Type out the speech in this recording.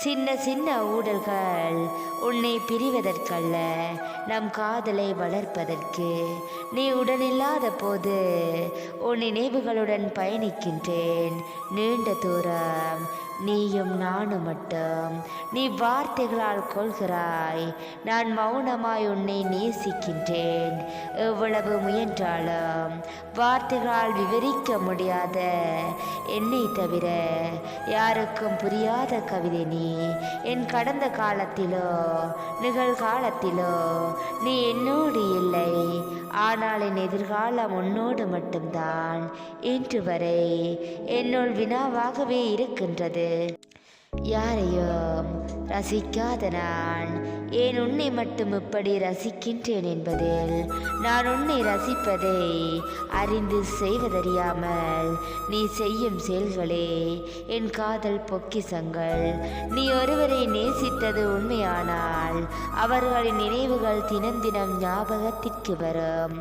சின்ன சின்ன ஊடல்கள் உன்னை பிரிவதற்கல்ல, நம் காதலை வளர்ப்பதற்கு. நீ உடனில்லாத போது உன் நினைவுகளுடன் பயணிக்கின்றேன் நீண்ட தூரம், நீயும் நானும் மட்டும். நீ வார்த்தைகளால் கொள்கிறாய், நான் மௌனமாய் உன்னை நேசிக்கின்றேன். எவ்வளவு முயன்றாலும் வார்த்தைகளால் விவரிக்க முடியாத என்னை தவிர யாருக்கும் புரியாத கவிதை நீ. என் கடந்த காலத்திலோ நிகழ்காலத்திலோ நீ என்னோடு இல்லை, ஆனால் என் எதிர்காலம் உன்னோடு மட்டும்தான். இன்று வரை என்னுள் வினாவாகவே இருக்கின்றது. யாரையும் ரசிக்காத நான் ஏன் உன்னை மட்டும் இப்படி ரசிக்கின்றேன் என்பதில், நான் உன்னை ரசிப்பதை அறிந்து செய்வதறியாமல் நீ செய்யும் செயல்களே என் காதல் பொக்கிசங்கள். நீ ஒருவரை நேசித்தது உண்மையானால் அவர்களின் நினைவுகள் தினம் தினம் ஞாபகத்திற்கு வரும்.